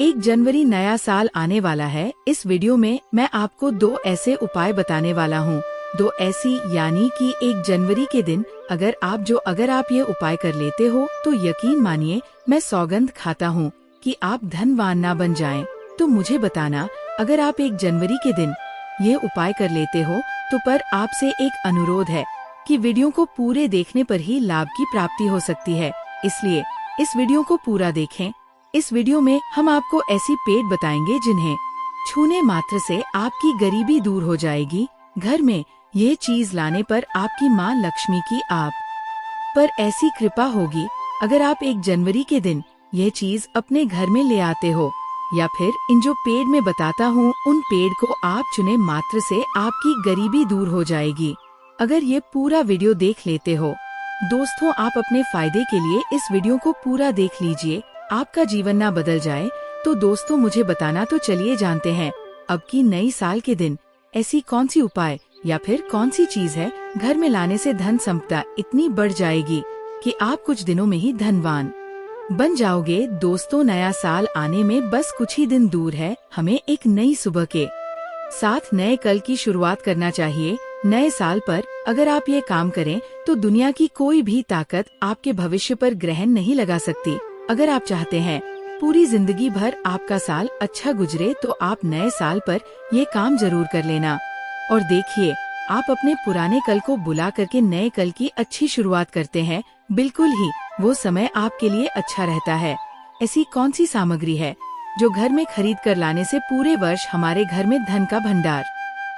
1 जनवरी नया साल आने वाला है। इस वीडियो में मैं आपको 2 ऐसे उपाय बताने वाला हूँ। 2 ऐसी यानी कि 1 जनवरी के दिन अगर आप ये उपाय कर लेते हो तो यकीन मानिए मैं सौगंध खाता हूँ कि आप धनवान ना बन जाएं। तो मुझे बताना, अगर आप 1 जनवरी के दिन ये उपाय कर लेते हो तो पर आपसे एक अनुरोध है कि वीडियो को पूरे देखने पर ही लाभ की प्राप्ति हो सकती है, इसलिए इस वीडियो को पूरा देखें। इस वीडियो में हम आपको ऐसी पेड़ बताएंगे जिन्हें छूने मात्र से आपकी गरीबी दूर हो जाएगी। घर में ये चीज लाने पर आपकी माँ लक्ष्मी की आप पर ऐसी कृपा होगी। अगर आप 1 जनवरी के दिन ये चीज अपने घर में ले आते हो या फिर इन जो पेड़ में बताता हूँ उन पेड़ को आप चुने मात्र से आपकी गरीबी दूर हो जाएगी। अगर ये पूरा वीडियो देख लेते हो दोस्तों, आप अपने फायदे के लिए इस वीडियो को पूरा देख लीजिए, आपका जीवन ना बदल जाए। तो दोस्तों मुझे बताना, तो चलिए जानते हैं अब की नई साल के दिन ऐसी कौन सी उपाय या फिर कौन सी चीज है घर में लाने से धन संपदा इतनी बढ़ जाएगी कि आप कुछ दिनों में ही धनवान बन जाओगे। दोस्तों, नया साल आने में बस कुछ ही दिन दूर है। हमें एक नई सुबह के साथ नए कल की शुरुआत करना चाहिए। नए साल पर अगर आप ये काम करें तो दुनिया की कोई भी ताकत आपके भविष्य पर ग्रहण नहीं लगा सकती। अगर आप चाहते हैं पूरी जिंदगी भर आपका साल अच्छा गुजरे तो आप नए साल पर ये काम जरूर कर लेना। और देखिए, आप अपने पुराने कल को बुला करके नए कल की अच्छी शुरुआत करते हैं, बिल्कुल ही वो समय आपके लिए अच्छा रहता है। ऐसी कौन सी सामग्री है जो घर में खरीद कर लाने से पूरे वर्ष हमारे घर में धन का भंडार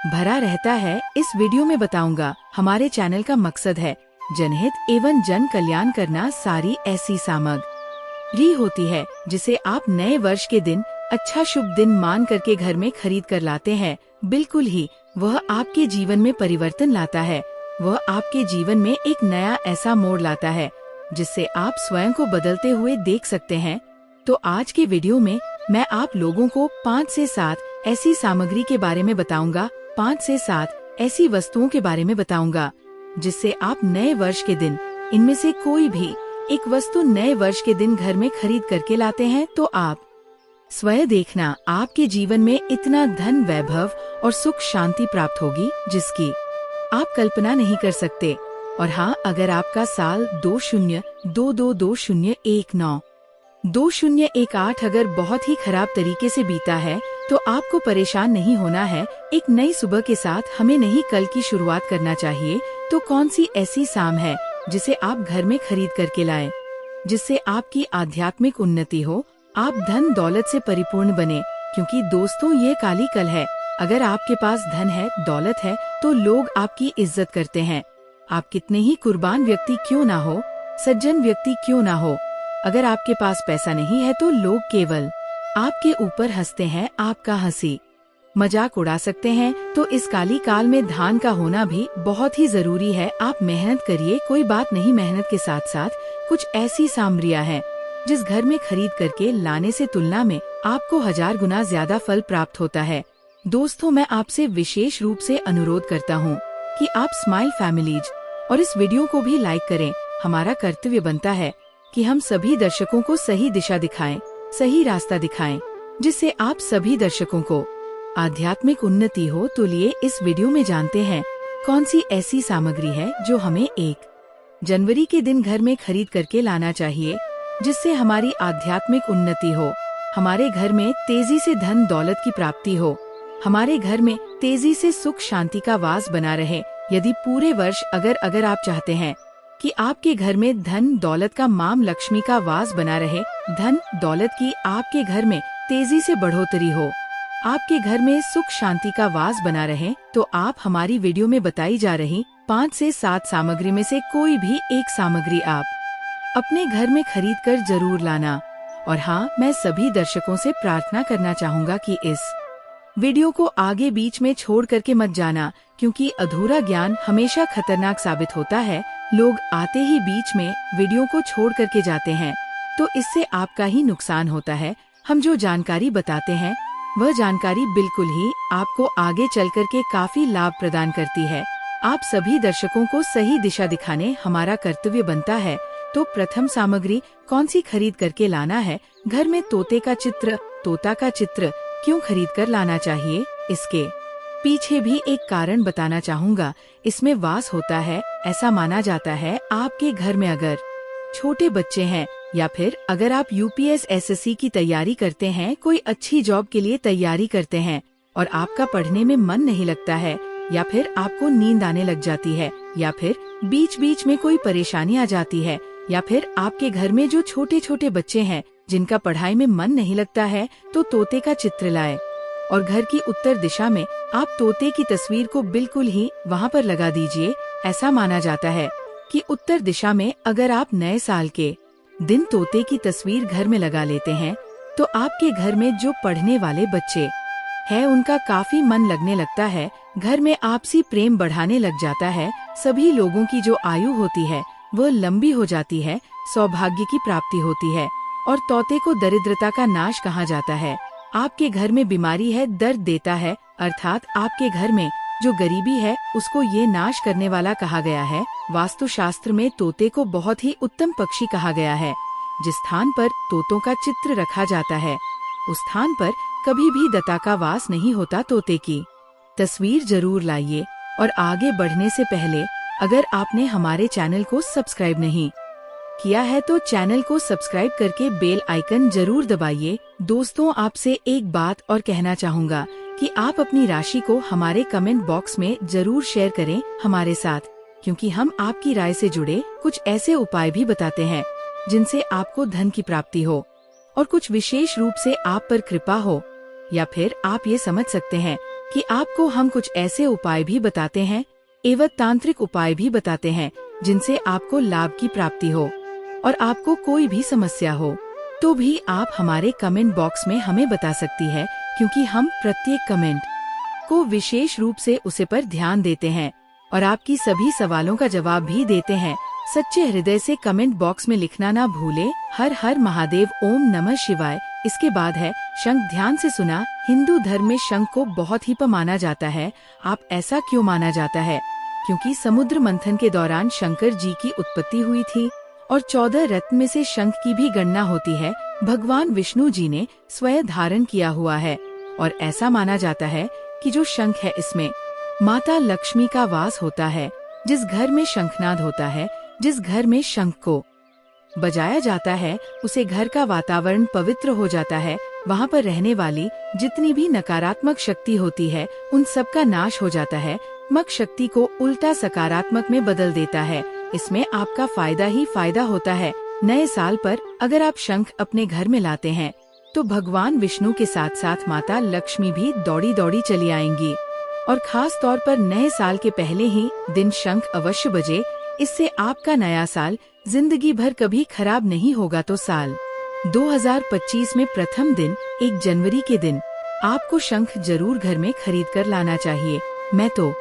भरा रहता है, इस वीडियो में बताऊंगा। हमारे चैनल का मकसद है जनहित एवं जन कल्याण करना। सारी ऐसी सामग्री होती है जिसे आप नए वर्ष के दिन अच्छा शुभ दिन मान करके घर में खरीद कर लाते हैं, बिल्कुल ही वह आपके जीवन में परिवर्तन लाता है। वह आपके जीवन में एक नया ऐसा मोड़ लाता है जिससे आप स्वयं को बदलते हुए देख सकते हैं। तो आज के वीडियो में मैं आप लोगों को 5 से 7 ऐसी सामग्री के बारे में बताऊंगा, 5 से 7 ऐसी वस्तुओं के बारे में बताऊंगा जिससे आप नए वर्ष के दिन इनमें से कोई भी एक वस्तु नए वर्ष के दिन घर में खरीद करके लाते हैं तो आप स्वयं देखना, आपके जीवन में इतना धन वैभव और सुख शांति प्राप्त होगी जिसकी आप कल्पना नहीं कर सकते। और हाँ, अगर आपका साल 20222018 अगर बहुत ही खराब तरीके से बीता है तो आपको परेशान नहीं होना है। एक नई सुबह के साथ हमें नहीं कल की शुरुआत करना चाहिए। तो कौन सी ऐसी साम है जिसे आप घर में खरीद करके लाएं, जिससे आपकी आध्यात्मिक उन्नति हो, आप धन दौलत से परिपूर्ण बने। क्योंकि दोस्तों, ये काली कल है। अगर आपके पास धन है, दौलत है तो लोग आपकी इज्जत करते हैं। आप कितने ही कुर्बान व्यक्ति क्यों ना हो, सज्जन व्यक्ति क्यों ना हो, अगर आपके पास पैसा नहीं है तो लोग केवल आपके ऊपर हंसते हैं, आपका हंसी मजाक उड़ा सकते हैं। तो इस काली काल में धान का होना भी बहुत ही जरूरी है। आप मेहनत करिए, कोई बात नहीं, मेहनत के साथ साथ कुछ ऐसी सामग्रियां हैं जिस घर में खरीद करके लाने से तुलना में आपको 1000 गुना ज्यादा फल प्राप्त होता है। दोस्तों, मैं आपसे विशेष रूप से अनुरोध करता हूँ कि आप स्माइल फैमिलीज और इस वीडियो को भी लाइक करें। हमारा कर्तव्य बनता है कि हम सभी दर्शकों को सही दिशा दिखाएं, सही रास्ता दिखाएं, जिससे आप सभी दर्शकों को आध्यात्मिक उन्नति हो। तो लिए इस वीडियो में जानते हैं कौन सी ऐसी सामग्री है जो हमें 1 जनवरी के दिन घर में खरीद करके लाना चाहिए जिससे हमारी आध्यात्मिक उन्नति हो, हमारे घर में तेजी से धन दौलत की प्राप्ति हो, हमारे घर में तेजी से सुख शांति का वास बना रहे। यदि पूरे वर्ष अगर आप चाहते हैं कि आपके घर में धन दौलत का माम लक्ष्मी का वास बना रहे, धन दौलत की आपके घर में तेजी से बढ़ोतरी हो, आपके घर में सुख शांति का वास बना रहे, तो आप हमारी वीडियो में बताई जा रही 5 से 7 सामग्री में से कोई भी एक सामग्री आप अपने घर में खरीद कर जरूर लाना। और हाँ, मैं सभी दर्शकों से प्रार्थना करना चाहूँगा कि इस वीडियो को आगे बीच में छोड़ करके मत जाना, क्योंकि अधूरा ज्ञान हमेशा खतरनाक साबित होता है। लोग आते ही बीच में वीडियो को छोड़ करके जाते हैं, तो इससे आपका ही नुकसान होता है। हम जो जानकारी बताते हैं वह जानकारी बिल्कुल ही आपको आगे चल करके काफी लाभ प्रदान करती है। आप सभी दर्शकों को सही दिशा दिखाने हमारा कर्तव्य बनता है। तो प्रथम सामग्री कौन सी खरीद करके लाना है? घर में तोते का चित्र तोता का चित्र क्यों खरीद कर लाना चाहिए, इसके पीछे भी एक कारण बताना चाहूँगा। इसमें वास होता है। ऐसा माना जाता है आपके घर में अगर छोटे बच्चे हैं या फिर अगर आप यूपीएस एसएससी की तैयारी करते हैं, कोई अच्छी जॉब के लिए तैयारी करते हैं और आपका पढ़ने में मन नहीं लगता है, या फिर आपको नींद आने लग जाती है, या फिर बीच बीच में कोई परेशानी आ जाती है, या फिर आपके घर में जो छोटे छोटे बच्चे हैं जिनका पढ़ाई में मन नहीं लगता है, तो तोते का चित्र लाए और घर की उत्तर दिशा में आप तोते की तस्वीर को बिल्कुल ही वहाँ पर लगा दीजिए। ऐसा माना जाता है कि उत्तर दिशा में अगर आप नए साल के दिन तोते की तस्वीर घर में लगा लेते हैं, तो आपके घर में जो पढ़ने वाले बच्चे हैं उनका काफी मन लगने लगता है, घर में आपसी प्रेम बढ़ाने लग जाता है, सभी लोगों की जो आयु होती है वह लंबी हो जाती है, सौभाग्य की प्राप्ति होती है और तोते को दरिद्रता का नाश कहा जाता है। आपके घर में बीमारी है, दर्द देता है, अर्थात आपके घर में जो गरीबी है उसको ये नाश करने वाला कहा गया है। वास्तुशास्त्र में तोते को बहुत ही उत्तम पक्षी कहा गया है। जिस स्थान पर तोतों का चित्र रखा जाता है उस स्थान पर कभी भी दत्ता का वास नहीं होता। तोते की तस्वीर जरूर लाइए। और आगे बढ़ने से पहले अगर आपने हमारे चैनल को सब्सक्राइब नहीं किया है तो चैनल को सब्सक्राइब करके बेल आइकन जरूर दबाइए। दोस्तों, आपसे एक बात और कहना चाहूँगा कि आप अपनी राशि को हमारे कमेंट बॉक्स में जरूर शेयर करें हमारे साथ, क्योंकि हम आपकी राय से जुड़े कुछ ऐसे उपाय भी बताते हैं जिनसे आपको धन की प्राप्ति हो और कुछ विशेष रूप से आप पर कृपा हो, या फिर आप ये समझ सकते हैं कि आपको हम कुछ ऐसे उपाय भी बताते हैं एवं तांत्रिक उपाय भी बताते हैं जिनसे आपको लाभ की प्राप्ति हो और आपको कोई भी समस्या हो तो भी आप हमारे कमेंट बॉक्स में हमें बता सकती है, क्योंकि हम प्रत्येक कमेंट को विशेष रूप से उसे पर ध्यान देते हैं और आपकी सभी सवालों का जवाब भी देते हैं। सच्चे हृदय से कमेंट बॉक्स में लिखना ना भूले। हर हर महादेव, ओम नमः शिवाय। इसके बाद है शंख। ध्यान से सुना। हिंदू धर्म में शंख को बहुत ही माना जाता है। आप ऐसा क्यों माना जाता है? क्योंकि समुद्र मंथन के दौरान शंकर जी की उत्पत्ति हुई थी और 14 रत्न में से शंख की भी गणना होती है। भगवान विष्णु जी ने स्वयं धारण किया हुआ है और ऐसा माना जाता है कि जो शंख है इसमें माता लक्ष्मी का वास होता है। जिस घर में शंखनाद होता है, जिस घर में शंख को बजाया जाता है, उसे घर का वातावरण पवित्र हो जाता है। वहाँ पर रहने वाली जितनी भी नकारात्मक शक्ति होती है उन सब का नाश हो जाता है। मक शक्ति को उल्टा सकारात्मक में बदल देता है। इसमें आपका फायदा ही फायदा होता है। नए साल पर अगर आप शंख अपने घर में लाते हैं तो भगवान विष्णु के साथ साथ माता लक्ष्मी भी दौड़ी दौड़ी चली आएंगी। और खास तौर पर नए साल के पहले ही दिन शंख अवश्य बजे। इससे आपका नया साल जिंदगी भर कभी खराब नहीं होगा। तो साल 2025 में प्रथम दिन 1 जनवरी के दिन आपको शंख जरूर घर में खरीद कर लाना चाहिए। मैं तो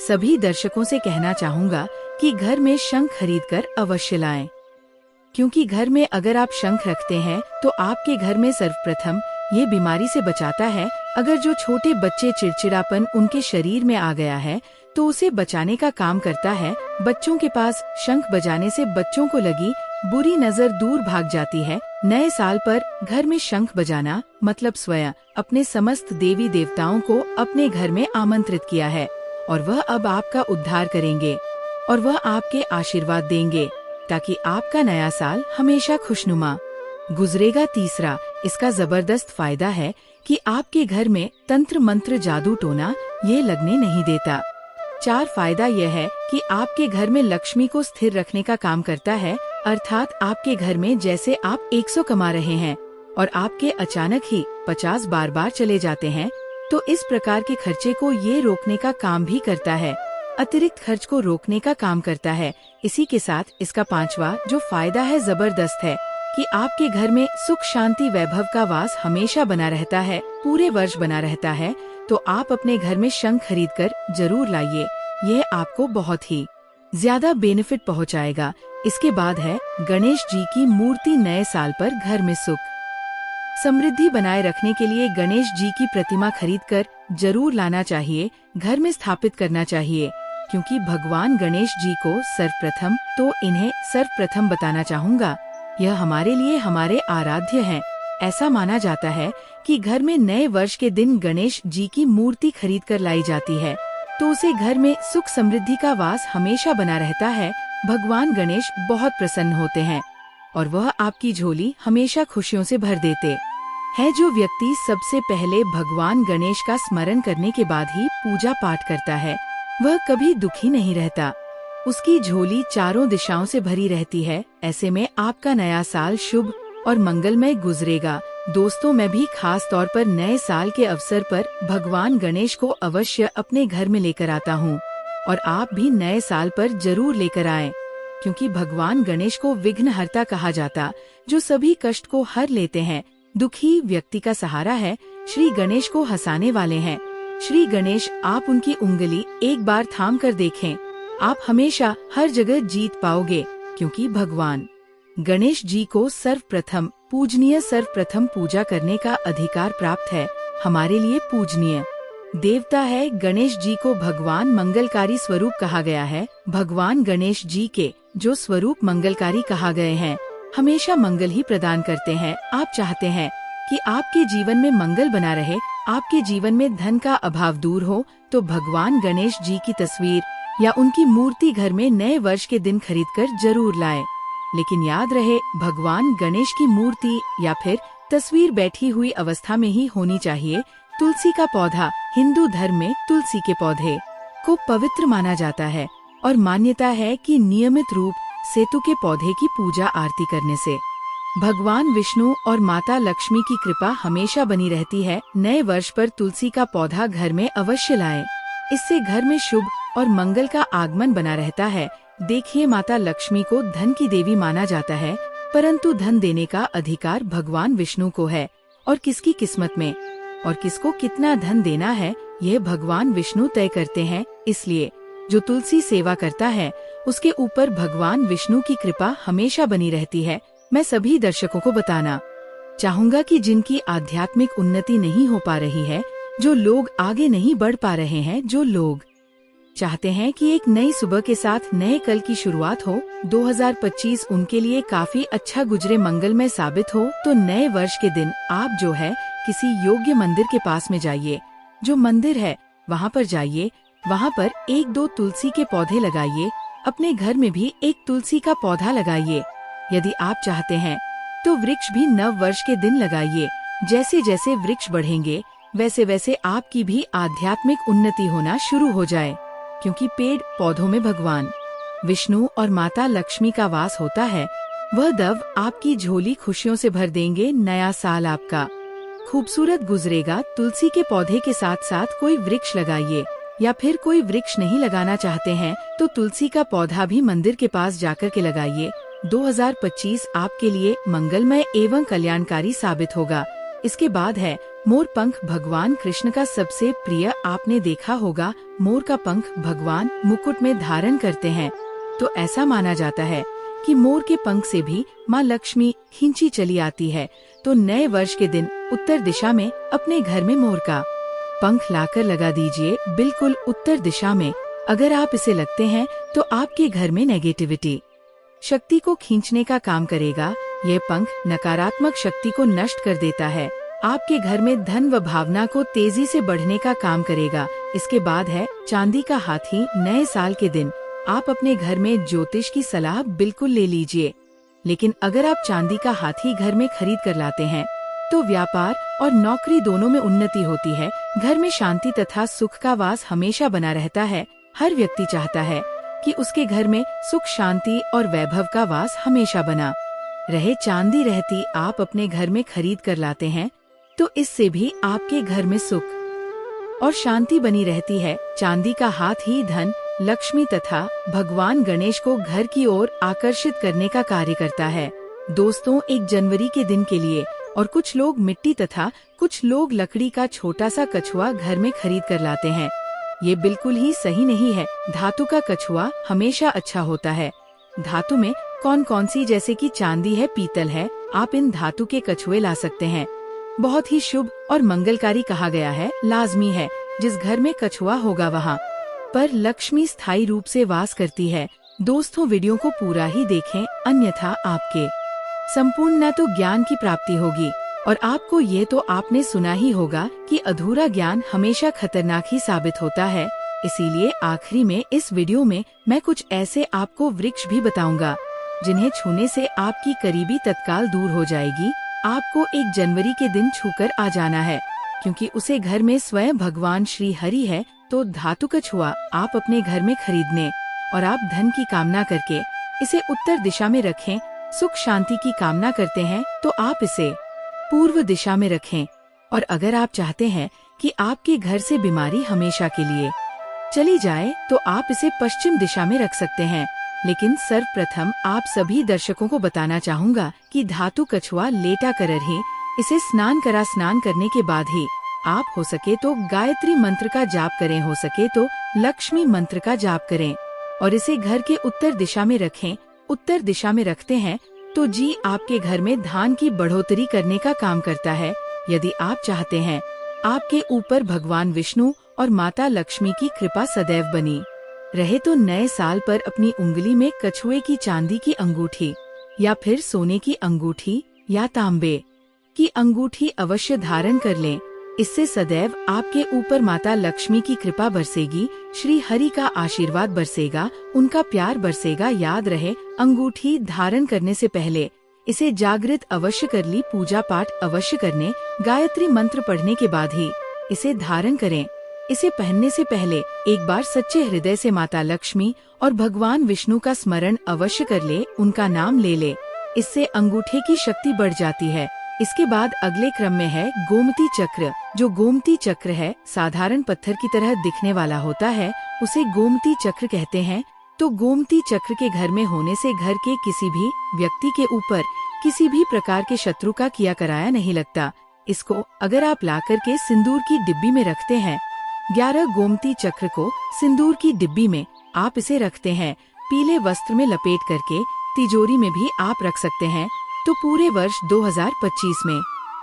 सभी दर्शकों से कहना चाहूँगा कि घर में शंख खरीद कर अवश्य लाएं, क्योंकि घर में अगर आप शंख रखते हैं तो आपके घर में सर्वप्रथम ये बीमारी से बचाता है। अगर जो छोटे बच्चे चिड़चिड़ापन उनके शरीर में आ गया है तो उसे बचाने का काम करता है। बच्चों के पास शंख बजाने से बच्चों को लगी बुरी नजर दूर भाग जाती है। नए साल पर घर में शंख बजाना मतलब स्वयं अपने समस्त देवी देवताओं को अपने घर में आमंत्रित किया है और वह अब आपका उद्धार करेंगे और वह आपके आशीर्वाद देंगे ताकि आपका नया साल हमेशा खुशनुमा गुजरेगा। तीसरा, इसका जबरदस्त फायदा है कि आपके घर में तंत्र मंत्र जादू टोना ये लगने नहीं देता। 4, फायदा यह है कि आपके घर में लक्ष्मी को स्थिर रखने का काम करता है, अर्थात आपके घर में जैसे आप 100 कमा रहे हैं और आपके अचानक ही 50 बार चले जाते हैं, तो इस प्रकार के खर्चे को ये रोकने का काम भी करता है, अतिरिक्त खर्च को रोकने का काम करता है। इसी के साथ इसका 5वां जो फायदा है जबरदस्त है कि आपके घर में सुख शांति वैभव का वास हमेशा बना रहता है, पूरे वर्ष बना रहता है। तो आप अपने घर में शंख खरीद कर जरूर लाइए, यह आपको बहुत ही ज्यादा बेनिफिट पहुंचाएगा। इसके बाद है गणेश जी की मूर्ति। नए साल पर घर में सुख समृद्धि बनाए रखने के लिए गणेश जी की प्रतिमा खरीदकर जरूर लाना चाहिए, घर में स्थापित करना चाहिए, क्योंकि भगवान गणेश जी को सर्वप्रथम तो इन्हें सर्वप्रथम बताना चाहूँगा, यह हमारे लिए हमारे आराध्य हैं। ऐसा माना जाता है कि घर में नए वर्ष के दिन गणेश जी की मूर्ति खरीद कर लाई जाती है, तो उसे घर में सुख समृद्धि का वास हमेशा बना रहता है। भगवान गणेश बहुत प्रसन्न होते हैं और वह आपकी झोली हमेशा खुशियों से भर देते हैं। जो व्यक्ति सबसे पहले भगवान गणेश का स्मरण करने के बाद ही पूजा पाठ करता है, वह कभी दुखी नहीं रहता। उसकी झोली चारों दिशाओं से भरी रहती है। ऐसे में आपका नया साल शुभ और मंगलमय गुजरेगा। दोस्तों, मैं भी खास तौर पर नए साल के अवसर पर भगवान गणेश को अवश्य अपने घर में लेकर आता हूँ, और आप भी नए साल पर जरूर लेकर आएं, क्योंकि भगवान गणेश को विघ्नहर्ता कहा जाता, जो सभी कष्ट को हर लेते हैं, दुखी व्यक्ति का सहारा है। श्री गणेश को हंसाने वाले हैं। श्री गणेश, आप उनकी उंगली एक बार थाम कर देखें, आप हमेशा हर जगह जीत पाओगे, क्योंकि भगवान गणेश जी को सर्वप्रथम पूजा करने का अधिकार प्राप्त है। हमारे लिए पूजनीय देवता है। गणेश जी को भगवान मंगलकारी स्वरूप कहा गया है। भगवान गणेश जी के जो स्वरूप मंगलकारी कहा गए हैं, हमेशा मंगल ही प्रदान करते हैं। आप चाहते हैं कि आपके जीवन में मंगल बना रहे, आपके जीवन में धन का अभाव दूर हो, तो भगवान गणेश जी की तस्वीर या उनकी मूर्ति घर में नए वर्ष के दिन खरीदकर जरूर लाएं। लेकिन याद रहे, भगवान गणेश की मूर्ति या फिर तस्वीर बैठी हुई अवस्था में ही होनी चाहिए। तुलसी का पौधा, हिंदू धर्म में तुलसी के पौधे को पवित्र माना जाता है और मान्यता है कि नियमित रूप से सेतु के पौधे की पूजा आरती करने से भगवान विष्णु और माता लक्ष्मी की कृपा हमेशा बनी रहती है। नए वर्ष पर तुलसी का पौधा घर में अवश्य लाएं। इससे घर में शुभ और मंगल का आगमन बना रहता है। देखिए, माता लक्ष्मी को धन की देवी माना जाता है, परंतु धन देने का अधिकार भगवान विष्णु को है, और किसकी किस्मत में और किसको कितना धन देना है, यह भगवान विष्णु तय करते हैं। इसलिए जो तुलसी सेवा करता है, उसके ऊपर भगवान विष्णु की कृपा हमेशा बनी रहती है। मैं सभी दर्शकों को बताना चाहूँगा कि जिनकी आध्यात्मिक उन्नति नहीं हो पा रही है, जो लोग आगे नहीं बढ़ पा रहे हैं, जो लोग चाहते हैं कि एक नई सुबह के साथ नए कल की शुरुआत हो, 2025 उनके लिए काफी अच्छा गुजरे, मंगलमय साबित हो, तो नए वर्ष के दिन आप जो है किसी योग्य मंदिर के पास में जाइए। जो मंदिर है वहाँ पर जाइए, वहाँ पर 1-2 तुलसी के पौधे लगाइए। अपने घर में भी एक तुलसी का पौधा लगाइए। यदि आप चाहते हैं तो वृक्ष भी नव वर्ष के दिन लगाइए। जैसे जैसे वृक्ष बढ़ेंगे, वैसे वैसे आपकी भी आध्यात्मिक उन्नति होना शुरू हो जाए, क्योंकि पेड़ पौधों में भगवान विष्णु और माता लक्ष्मी का वास होता है। वह दव आपकी झोली खुशियों से भर देंगे। नया साल आपका खूबसूरत गुजरेगा। तुलसी के पौधे के साथ साथ कोई वृक्ष लगाइए, या फिर कोई वृक्ष नहीं लगाना चाहते हैं तो तुलसी का पौधा भी मंदिर के पास जाकर के लगाइए। 2025 आपके लिए मंगलमय एवं कल्याणकारी साबित होगा। इसके बाद है मोर पंख। भगवान कृष्ण का सबसे प्रिय, आपने देखा होगा, मोर का पंख भगवान मुकुट में धारण करते हैं। तो ऐसा माना जाता है कि मोर के पंख से भी माँ लक्ष्मी खींची चली आती है। तो नए वर्ष के दिन उत्तर दिशा में अपने घर में मोर का पंख लाकर लगा दीजिए, बिल्कुल उत्तर दिशा में। अगर आप इसे लगते हैं तो आपके घर में नेगेटिविटी शक्ति को खींचने का काम करेगा। यह पंख नकारात्मक शक्ति को नष्ट कर देता है। आपके घर में धन व भावना को तेजी से बढ़ने का काम करेगा। इसके बाद है चांदी का हाथी। नए साल के दिन आप अपने घर में ज्योतिष की सलाह बिल्कुल ले लीजिए, लेकिन अगर आप चांदी का हाथी घर में खरीद कर लाते हैं तो व्यापार और नौकरी दोनों में उन्नति होती है। घर में शांति तथा सुख का वास हमेशा बना रहता है। हर व्यक्ति चाहता है कि उसके घर में सुख, शांति और वैभव का वास हमेशा बना रहे। चांदी रहती आप अपने घर में खरीद कर लाते हैं तो इससे भी आपके घर में सुख और शांति बनी रहती है। चांदी का हाथ ही धन, लक्ष्मी तथा भगवान गणेश को घर की ओर आकर्षित करने का कार्य करता है। दोस्तों, 1 जनवरी के दिन के लिए और कुछ लोग मिट्टी तथा कुछ लोग लकड़ी का छोटा सा कछुआ घर में खरीद कर लाते हैं। ये बिल्कुल ही सही नहीं है। धातु का कछुआ हमेशा अच्छा होता है। धातु में कौन कौन सी, जैसे कि चांदी है, पीतल है, आप इन धातु के कछुए ला सकते हैं। बहुत ही शुभ और मंगलकारी कहा गया है। लाजमी है जिस घर में कछुआ होगा वहाँ पर लक्ष्मी स्थायी रूप से वास करती है। दोस्तों, वीडियो को पूरा ही देखें, अन्यथा आपके संपूर्ण न तो ज्ञान की प्राप्ति होगी और आपको ये तो आपने सुना ही होगा कि अधूरा ज्ञान हमेशा खतरनाक ही साबित होता है। इसीलिए आखिरी में इस वीडियो में मैं कुछ ऐसे आपको वृक्ष भी बताऊंगा जिन्हें छूने से आपकी करीबी तत्काल दूर हो जाएगी। आपको 1 जनवरी के दिन छूकर आ जाना है, क्योंकि उसे घर में स्वयं भगवान श्री हरि है। तो धातु का छुआ आप अपने घर में खरीदने और आप धन की कामना करके इसे उत्तर दिशा में रखें। सुख शांति की कामना करते हैं तो आप इसे पूर्व दिशा में रखें। और अगर आप चाहते हैं कि आपके घर से बीमारी हमेशा के लिए चली जाए तो आप इसे पश्चिम दिशा में रख सकते हैं। लेकिन सर्वप्रथम आप सभी दर्शकों को बताना चाहूँगा कि धातु कछुआ लेटा कर ही इसे स्नान करने के बाद ही आप हो सके तो गायत्री मंत्र का जाप करें, हो सके तो लक्ष्मी मंत्र का जाप करें और इसे घर के उत्तर दिशा में रखें। उत्तर दिशा में रखते हैं तो जी आपके घर में धान की बढ़ोतरी करने का काम करता है। यदि आप चाहते हैं आपके ऊपर भगवान विष्णु और माता लक्ष्मी की कृपा सदैव बनी रहे तो नए साल पर अपनी उंगली में कछुए की चांदी की अंगूठी या फिर सोने की अंगूठी या तांबे की अंगूठी अवश्य धारण कर लें। इससे सदैव आपके ऊपर माता लक्ष्मी की कृपा बरसेगी, श्री हरि का आशीर्वाद बरसेगा, उनका प्यार बरसेगा। याद रहे, अंगूठी धारण करने से पहले इसे जागृत अवश्य कर ली, पूजा पाठ अवश्य करने, गायत्री मंत्र पढ़ने के बाद ही इसे धारण करें। इसे पहनने से पहले एक बार सच्चे हृदय से माता लक्ष्मी और भगवान विष्णु का स्मरण अवश्य कर ले, उनका नाम ले ले। इससे अंगूठे की शक्ति बढ़ जाती है। इसके बाद अगले क्रम में है गोमती चक्र। जो गोमती चक्र है साधारण पत्थर की तरह दिखने वाला होता है, उसे गोमती चक्र कहते हैं। तो गोमती चक्र के घर में होने से घर के किसी भी व्यक्ति के ऊपर किसी भी प्रकार के शत्रु का किया कराया नहीं लगता। इसको अगर आप ला करके सिंदूर की डिब्बी में रखते हैं, 11 गोमती चक्र को सिंदूर की डिब्बी में आप इसे रखते हैं, पीले वस्त्र में लपेट करके तिजोरी में भी आप रख सकते हैं, तो पूरे वर्ष 2025 में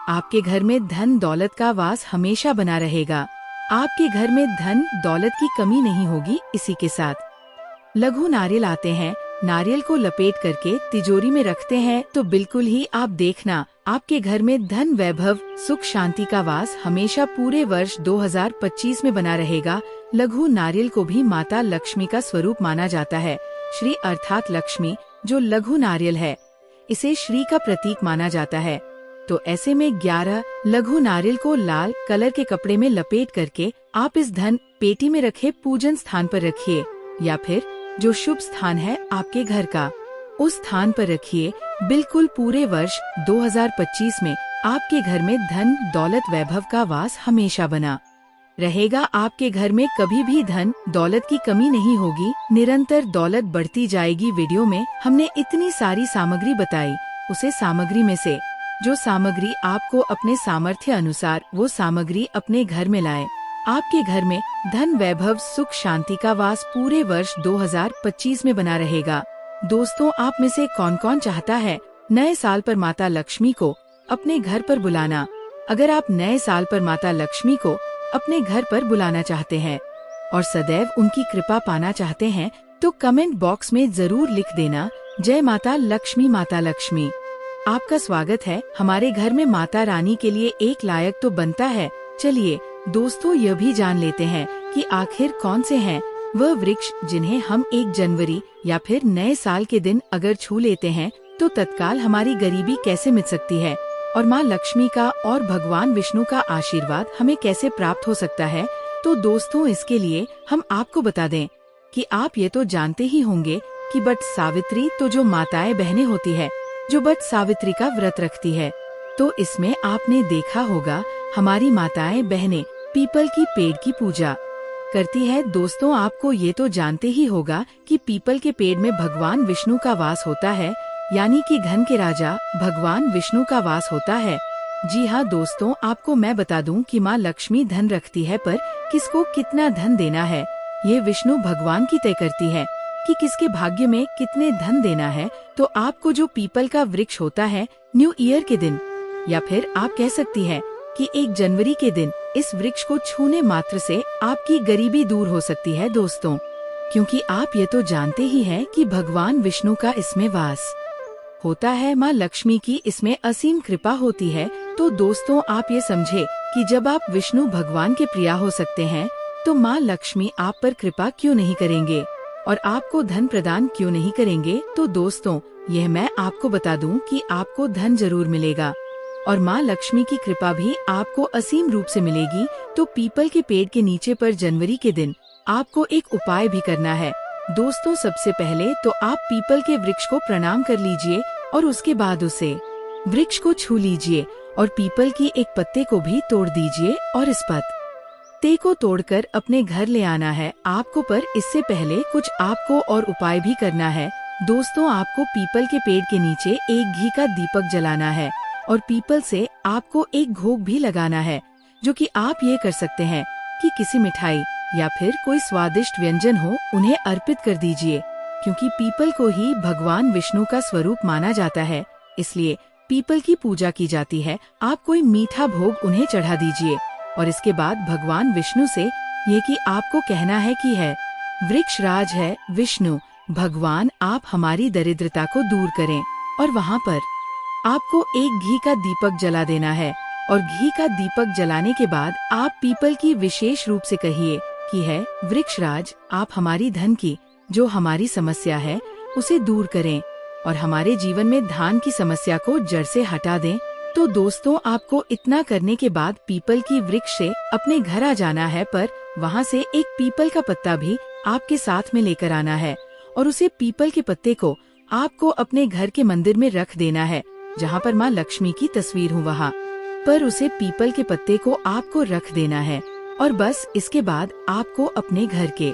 आपके घर में धन दौलत का वास हमेशा बना रहेगा। आपके घर में धन दौलत की कमी नहीं होगी। इसी के साथ लघु नारियल आते हैं, नारियल को लपेट करके तिजोरी में रखते हैं तो बिल्कुल ही आप देखना आपके घर में धन वैभव सुख शांति का वास हमेशा पूरे वर्ष 2025 में बना रहेगा। लघु नारियल को भी माता लक्ष्मी का स्वरूप माना जाता है। श्री अर्थात लक्ष्मी, जो लघु नारियल है इसे श्री का प्रतीक माना जाता है। तो ऐसे में 11 लघु नारियल को लाल कलर के कपड़े में लपेट करके आप इस धन पेटी में रखे पूजन स्थान पर रखिए, या फिर जो शुभ स्थान है आपके घर का उस स्थान पर रखिए। बिल्कुल पूरे वर्ष 2025 में आपके घर में धन दौलत वैभव का वास हमेशा बना रहेगा। आपके घर में कभी भी धन दौलत की कमी नहीं होगी, निरंतर दौलत बढ़ती जाएगी। वीडियो में हमने इतनी सारी सामग्री बताई, उसे सामग्री में से जो सामग्री आपको अपने सामर्थ्य अनुसार वो सामग्री अपने घर में लाए। आपके घर में धन वैभव सुख शांति का वास पूरे वर्ष 2025 में बना रहेगा। दोस्तों, आप में से कौन कौन चाहता है नए साल पर माता लक्ष्मी को अपने घर पर बुलाना? अगर आप नए साल पर माता लक्ष्मी को अपने घर पर बुलाना चाहते हैं और सदैव उनकी कृपा पाना चाहते हैं तो कमेंट बॉक्स में जरूर लिख देना, जय माता लक्ष्मी। माता लक्ष्मी आपका स्वागत है हमारे घर में। माता रानी के लिए एक लायक तो बनता है। चलिए दोस्तों, यह भी जान लेते हैं कि आखिर कौन से हैं वह वृक्ष जिन्हें हम 1 जनवरी या फिर नए साल के दिन अगर छू लेते हैं तो तत्काल हमारी गरीबी कैसे मिट सकती है और माँ लक्ष्मी का और भगवान विष्णु का आशीर्वाद हमें कैसे प्राप्त हो सकता है। तो दोस्तों, इसके लिए हम आपको बता दें कि आप ये तो जानते ही होंगे कि बट सावित्री तो जो माताएं बहनें होती है, जो बट सावित्री का व्रत रखती है, तो इसमें आपने देखा होगा हमारी माताएं बहनें पीपल की पेड़ की पूजा करती है। दोस्तों, आपको ये तो जानते ही होगा कि पीपल के पेड़ में भगवान विष्णु का वास होता है, यानी कि धन के राजा भगवान विष्णु का वास होता है। जी हाँ दोस्तों, आपको मैं बता दूं कि माँ लक्ष्मी धन रखती है, पर किसको कितना धन देना है ये विष्णु भगवान की तय करती है कि किसके भाग्य में कितने धन देना है। तो आपको जो पीपल का वृक्ष होता है, न्यू ईयर के दिन या फिर आप कह सकती है कि 1 जनवरी के दिन इस वृक्ष को छूने मात्र से आपकी गरीबी दूर हो सकती है दोस्तों, क्योंकि आप ये तो जानते ही हैं कि भगवान विष्णु का इसमें वास होता है। माँ लक्ष्मी की इसमें असीम कृपा होती है। तो दोस्तों आप ये समझे कि जब आप विष्णु भगवान के प्रिया हो सकते हैं तो माँ लक्ष्मी आप पर कृपा क्यों नहीं करेंगे और आपको धन प्रदान क्यों नहीं करेंगे। तो दोस्तों यह मैं आपको बता दूं कि आपको धन जरूर मिलेगा और माँ लक्ष्मी की कृपा भी आपको असीम रूप से मिलेगी। तो पीपल के पेड़ के नीचे पर जनवरी के दिन आपको एक उपाय भी करना है। दोस्तों सबसे पहले तो आप पीपल के वृक्ष को प्रणाम कर लीजिए और उसके बाद उसे वृक्ष को छू लीजिए और पीपल की एक पत्ते को भी तोड़ दीजिए और इस पत्ते को तोड़कर अपने घर ले आना है आपको। पर इससे पहले कुछ आपको और उपाय भी करना है। दोस्तों आपको पीपल के पेड़ के नीचे एक घी का दीपक जलाना है और पीपल से आपको एक घोग भी लगाना है, जो कि आप ये कर सकते हैं कि किसी मिठाई या फिर कोई स्वादिष्ट व्यंजन हो उन्हें अर्पित कर दीजिए, क्योंकि पीपल को ही भगवान विष्णु का स्वरूप माना जाता है, इसलिए पीपल की पूजा की जाती है। आप कोई मीठा भोग उन्हें चढ़ा दीजिए और इसके बाद भगवान विष्णु से ये कि आपको कहना है कि है वृक्ष राज है विष्णु भगवान, आप हमारी दरिद्रता को दूर करें। और वहाँ पर आपको एक घी का दीपक जला देना है और घी का दीपक जलाने के बाद आप पीपल की विशेष रूप से कहिए कि है वृक्षराज आप हमारी धन की जो हमारी समस्या है उसे दूर करें और हमारे जीवन में धान की समस्या को जड़ से हटा दें। तो दोस्तों आपको इतना करने के बाद पीपल की वृक्ष से अपने घर आ जाना है, पर वहाँ से एक पीपल का पत्ता भी आपके साथ में लेकर आना है और उसे पीपल के पत्ते को आपको अपने घर के मंदिर में रख देना है, जहाँ पर माँ लक्ष्मी की तस्वीर हो वहाँ पर उसे पीपल के पत्ते को आपको रख देना है। और बस इसके बाद आपको अपने घर के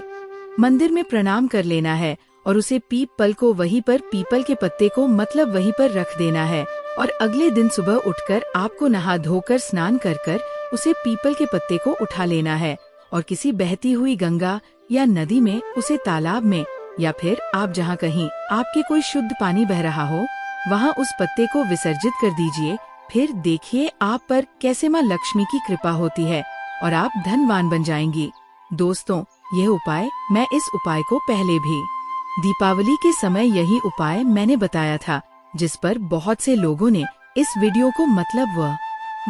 मंदिर में प्रणाम कर लेना है और उसे पीपल को वहीं पर पीपल के पत्ते को मतलब वहीं पर रख देना है। और अगले दिन सुबह उठकर आपको नहा धोकर स्नान कर उसे पीपल के पत्ते को उठा लेना है और किसी बहती हुई गंगा या नदी में, उसे तालाब में या फिर आप जहाँ कहीं आपके कोई शुद्ध पानी बह रहा हो वहाँ उस पत्ते को विसर्जित कर दीजिए। फिर देखिए आप पर कैसे माँ लक्ष्मी की कृपा होती है और आप धनवान बन जाएंगी। दोस्तों यह उपाय मैं इस उपाय को पहले भी दीपावली के समय यही उपाय मैंने बताया था, जिस पर बहुत से लोगों ने इस वीडियो को मतलब वह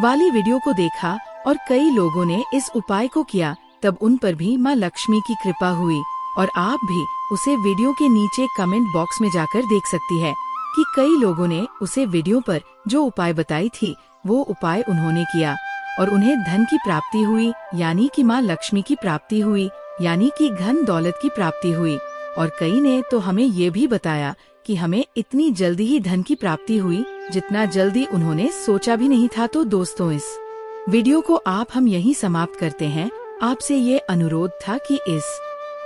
वाली वीडियो को देखा और कई लोगों ने इस उपाय को किया, तब उन पर भी माँ लक्ष्मी की कृपा हुई। और आप भी उसे वीडियो के नीचे कमेंट बॉक्स में जाकर देख सकती है कि कई लोगों ने उसे वीडियो पर जो उपाय बताई थी वो उपाय उन्होंने किया और उन्हें धन की प्राप्ति हुई, यानी कि माँ लक्ष्मी की प्राप्ति हुई, यानी कि धन दौलत की प्राप्ति हुई। और कई ने तो हमें ये भी बताया कि हमें इतनी जल्दी ही धन की प्राप्ति हुई जितना जल्दी उन्होंने सोचा भी नहीं था। तो दोस्तों इस वीडियो को हम यहीं समाप्त करते हैं। आपसे ये अनुरोध था कि इस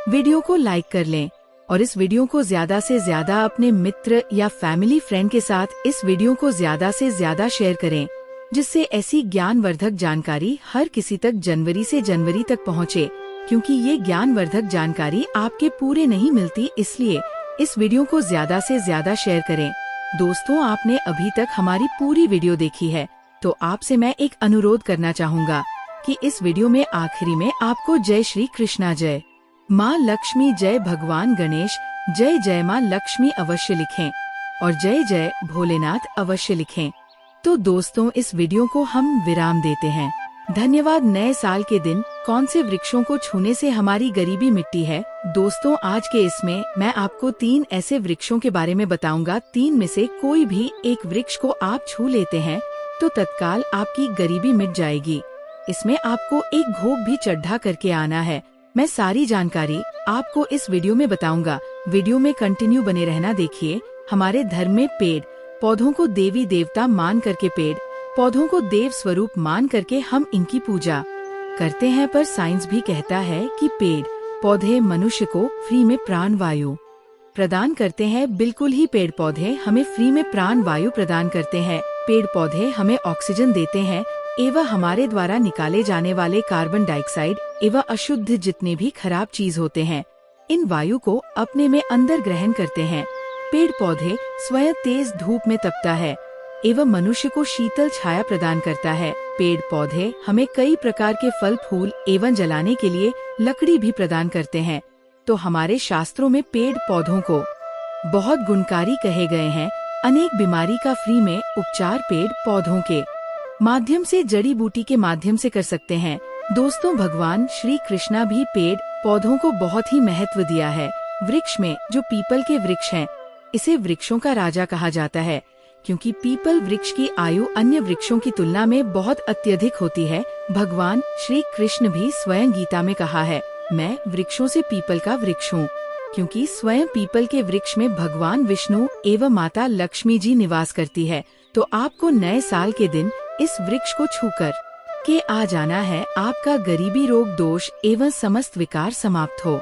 वीडियो को लाइक कर लें और इस वीडियो को ज्यादा से ज्यादा अपने मित्र या फैमिली फ्रेंड के साथ इस वीडियो को ज्यादा से ज्यादा शेयर करें, जिससे ऐसी ज्ञानवर्धक जानकारी हर किसी तक जनवरी से जनवरी तक पहुँचे, क्योंकि ये ज्ञानवर्धक जानकारी आपके पूरे नहीं मिलती, इसलिए इस वीडियो को ज्यादा से ज्यादा शेयर करें। दोस्तों आपने अभी तक हमारी पूरी वीडियो देखी है, तो आपसे मैं एक अनुरोध करना चाहूँगा कि इस वीडियो में आखिरी में आपको जय श्री कृष्णा, जय माँ लक्ष्मी, जय भगवान गणेश, जय जय माँ लक्ष्मी अवश्य लिखें और जय जय भोलेनाथ अवश्य लिखें। तो दोस्तों इस वीडियो को हम विराम देते हैं। धन्यवाद। नए साल के दिन कौन से वृक्षों को छूने से हमारी गरीबी मिटती है? दोस्तों आज के इसमें मैं आपको 3 ऐसे वृक्षों के बारे में बताऊंगा। 3 में से कोई भी एक वृक्ष को आप छू लेते हैं तो तत्काल आपकी गरीबी मिट जाएगी। इसमें आपको एक घोग भी चढ़ा करके आना है। मैं सारी जानकारी आपको इस वीडियो में बताऊंगा। वीडियो में कंटिन्यू बने रहना। देखिए हमारे धर्म में पेड़ पौधों को देवी देवता मान करके, पेड़ पौधों को देव स्वरूप मान करके हम इनकी पूजा करते हैं। पर साइंस भी कहता है कि पेड़ पौधे मनुष्य को फ्री में प्राण वायु प्रदान करते हैं। बिल्कुल ही पेड़ पौधे हमें फ्री में प्राण वायु प्रदान करते हैं। पेड़ पौधे हमें ऑक्सीजन देते हैं एवं हमारे द्वारा निकाले जाने वाले कार्बन डाइऑक्साइड एवं अशुद्ध जितने भी खराब चीज होते हैं, इन वायु को अपने में अंदर ग्रहण करते हैं। पेड़ पौधे स्वयं तेज धूप में तपता है एवं मनुष्य को शीतल छाया प्रदान करता है। पेड़ पौधे हमें कई प्रकार के फल फूल एवं जलाने के लिए लकड़ी भी प्रदान करते हैं। तो हमारे शास्त्रों में पेड़ पौधों को बहुत गुणकारी कहे गए हैं। अनेक बीमारी का फ्री में उपचार पेड़ पौधों के माध्यम से, जड़ी बूटी के माध्यम से कर सकते हैं। दोस्तों, भगवान श्री कृष्णा भी पेड़ पौधों को बहुत ही महत्व दिया है। वृक्ष में जो पीपल के वृक्ष हैं, इसे वृक्षों का राजा कहा जाता है, क्योंकि पीपल वृक्ष की आयु अन्य वृक्षों की तुलना में बहुत अत्यधिक होती है। भगवान श्री कृष्ण भी स्वयं गीता में कहा है, मैं वृक्षों से पीपल का वृक्ष हूँ, क्योंकि स्वयं पीपल के वृक्ष में भगवान विष्णु एवं माता लक्ष्मी जी निवास करती है। तो आपको नए साल के दिन इस वृक्ष को छूकर के आ जाना है। आपका गरीबी, रोग, दोष एवं समस्त विकार समाप्त हो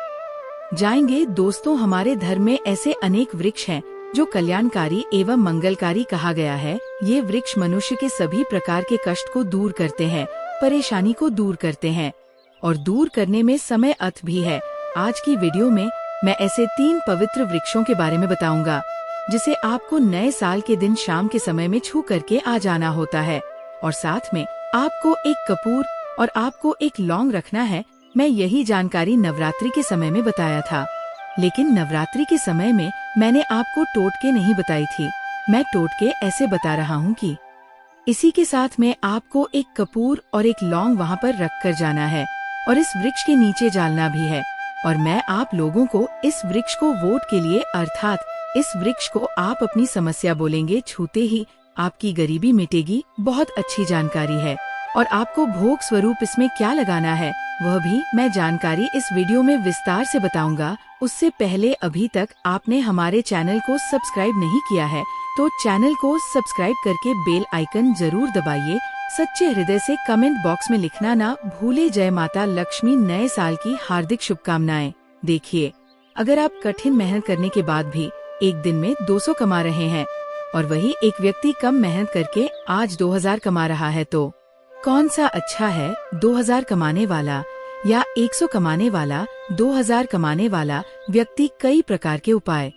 जाएंगे। दोस्तों, हमारे धर्म में ऐसे अनेक वृक्ष हैं जो कल्याणकारी एवं मंगलकारी कहा गया है। ये वृक्ष मनुष्य के सभी प्रकार के कष्ट को दूर करते हैं, परेशानी को दूर करते हैं और दूर करने में समय अथ भी है। आज की वीडियो में मैं ऐसे 3 पवित्र वृक्षों के बारे में बताऊंगा, जिसे आपको नए साल के दिन शाम के समय में छू करके आ जाना होता है। और साथ में आपको एक कपूर और आपको एक लौंग रखना है। मैं यही जानकारी नवरात्रि के समय में बताया था, लेकिन नवरात्रि के समय में मैंने आपको टोटके नहीं बताई थी। मैं टोटके ऐसे बता रहा हूँ कि इसी के साथ में आपको एक कपूर और एक लौंग वहाँ पर रख कर जाना है और इस वृक्ष के नीचे डालना भी है। और मैं आप लोगों को इस वृक्ष को वोट के लिए, अर्थात इस वृक्ष को आप अपनी समस्या बोलेंगे, छूते ही आपकी गरीबी मिटेगी। बहुत अच्छी जानकारी है। और आपको भोग स्वरूप इसमें क्या लगाना है, वह भी मैं जानकारी इस वीडियो में विस्तार से बताऊंगा। उससे पहले अभी तक आपने हमारे चैनल को सब्सक्राइब नहीं किया है तो चैनल को सब्सक्राइब करके बेल आइकन जरूर दबाइए। सच्चे हृदय से कमेंट बॉक्स में लिखना ना भूले, जय माता लक्ष्मी, नए साल की हार्दिक शुभकामनाएं। देखिए, अगर आप कठिन मेहनत करने के बाद भी एक दिन में 200 कमा रहे हैं और वही एक व्यक्ति कम मेहनत करके आज 2000 कमा रहा है, तो कौन सा अच्छा है, 2000 कमाने वाला या 100 कमाने वाला? 2000 कमाने वाला व्यक्ति कई प्रकार के उपाय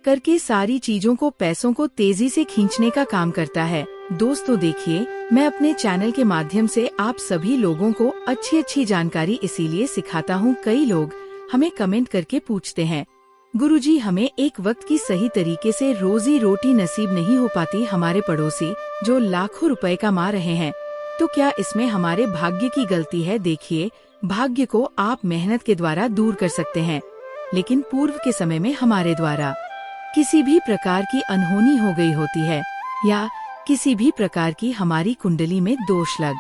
करके सारी चीजों को, पैसों को तेजी से खींचने का काम करता है। दोस्तों देखिए, मैं अपने चैनल के माध्यम से आप सभी लोगों को अच्छी जानकारी इसीलिए सिखाता हूँ। कई लोग हमें कमेंट करके पूछते हैं, गुरुजी हमें एक वक्त की सही तरीके से रोजी रोटी नसीब नहीं हो पाती, हमारे पड़ोसी जो लाखों रुपए कमा रहे हैं, तो क्या इसमें हमारे भाग्य की गलती है? देखिए, भाग्य को आप मेहनत के द्वारा दूर कर सकते हैं, लेकिन पूर्व के समय में हमारे द्वारा किसी भी प्रकार की अनहोनी हो गई होती है या किसी भी प्रकार की हमारी कुंडली में दोष लग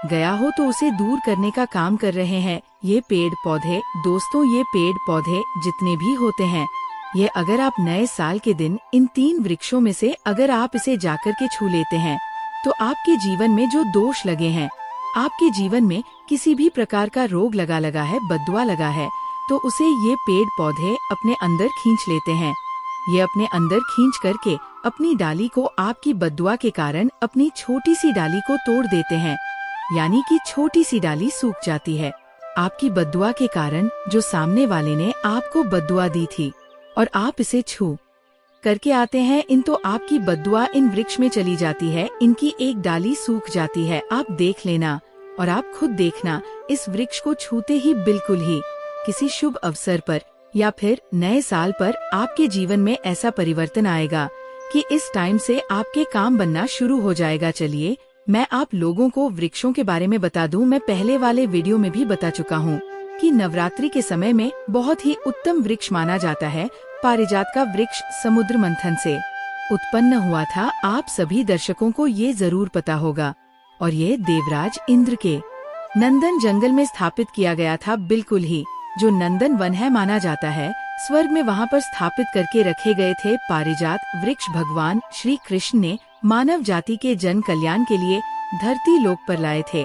गया हो तो उसे दूर करने का काम कर रहे हैं ये पेड़ पौधे। दोस्तों, ये पेड़ पौधे जितने भी होते हैं, ये अगर आप नए साल के दिन इन 3 वृक्षों में से अगर आप इसे जाकर के छू लेते हैं तो आपके जीवन में जो दोष लगे हैं, आपके जीवन में किसी भी प्रकार का रोग लगा है, बद्दुआ लगा है, तो उसे ये पेड़ पौधे अपने अंदर खींच लेते हैं। ये अपने अंदर खींच करके अपनी डाली को, आपकी बद्दुआ के कारण अपनी छोटी सी डाली को तोड़ देते हैं, यानी कि छोटी सी डाली सूख जाती है आपकी बद्दुआ के कारण, जो सामने वाले ने आपको बद्दुआ दी थी और आप इसे छू करके आते हैं इन, तो आपकी बद्दुआ इन वृक्ष में चली जाती है, इनकी एक डाली सूख जाती है। आप देख लेना और आप खुद देखना, इस वृक्ष को छूते ही बिल्कुल ही किसी शुभ अवसर पर या फिर नए साल पर आपके जीवन में ऐसा परिवर्तन आएगा कि इस टाइम से आपके काम बनना शुरू हो जाएगा। चलिए, मैं आप लोगों को वृक्षों के बारे में बता दूं। मैं पहले वाले वीडियो में भी बता चुका हूं कि नवरात्रि के समय में बहुत ही उत्तम वृक्ष माना जाता है पारिजात का वृक्ष। समुद्र मंथन से उत्पन्न हुआ था, आप सभी दर्शकों को ये जरूर पता होगा, और ये देवराज इंद्र के नंदन जंगल में स्थापित किया गया था। बिल्कुल ही जो नंदन वन है माना जाता है, स्वर्ग में वहाँ पर स्थापित करके रखे गए थे पारिजात वृक्ष। भगवान श्री कृष्ण ने मानव जाति के जन कल्याण के लिए धरती लोक पर लाए थे।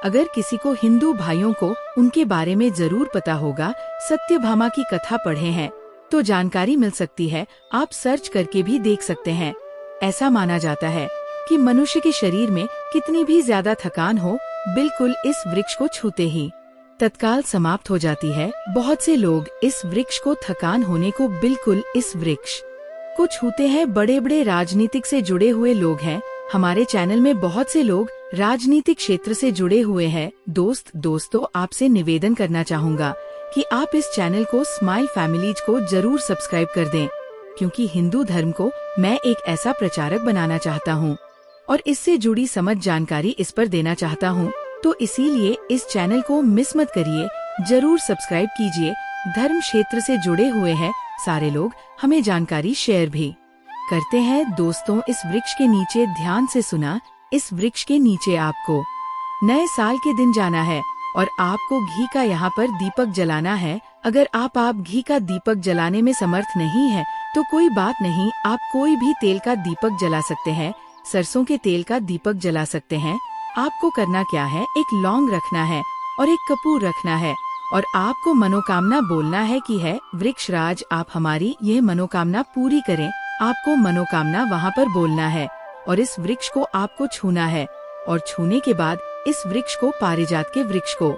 अगर किसी को, हिंदू भाइयों को उनके बारे में जरूर पता होगा, सत्यभामा की कथा पढ़े हैं तो जानकारी मिल सकती है, आप सर्च करके भी देख सकते हैं। ऐसा माना जाता है कि मनुष्य के शरीर में कितनी भी ज्यादा थकान हो, बिल्कुल इस वृक्ष को छूते ही तत्काल समाप्त हो जाती है। बहुत से लोग इस वृक्ष को, थकान होने को बिल्कुल इस वृक्ष को छूते हैं। बड़े बड़े राजनीतिक से जुड़े हुए लोग हैं, हमारे चैनल में बहुत से लोग राजनीतिक क्षेत्र से जुड़े हुए हैं। दोस्तों आपसे निवेदन करना चाहूँगा कि आप इस चैनल को, स्माइल फैमिलीज को जरूर सब्सक्राइब कर दें, क्योंकि हिंदू धर्म को मैं एक ऐसा प्रचारक बनाना चाहता हूँ और इससे जुड़ी समझ जानकारी इस पर देना चाहता हूँ, तो इसीलिए इस चैनल को मिस मत करिए, जरूर सब्सक्राइब कीजिए। धर्म क्षेत्र से जुड़े हुए हैं सारे लोग, हमें जानकारी शेयर भी करते हैं। दोस्तों, इस वृक्ष के नीचे ध्यान से सुना, इस वृक्ष के नीचे आपको नए साल के दिन जाना है और आपको घी का यहाँ पर दीपक जलाना है। अगर आप घी का दीपक जलाने में समर्थ नहीं है तो कोई बात नहीं, आप कोई भी तेल का दीपक जला सकते हैं, सरसों के तेल का दीपक जला सकते हैं। आपको करना क्या है, एक लौंग रखना है और एक कपूर रखना है और आपको मनोकामना बोलना है कि है वृक्षराज आप हमारी ये मनोकामना पूरी करें। आपको मनोकामना वहाँ पर बोलना है और इस वृक्ष को आपको छूना है और छूने के बाद इस वृक्ष को, पारिजात के वृक्ष को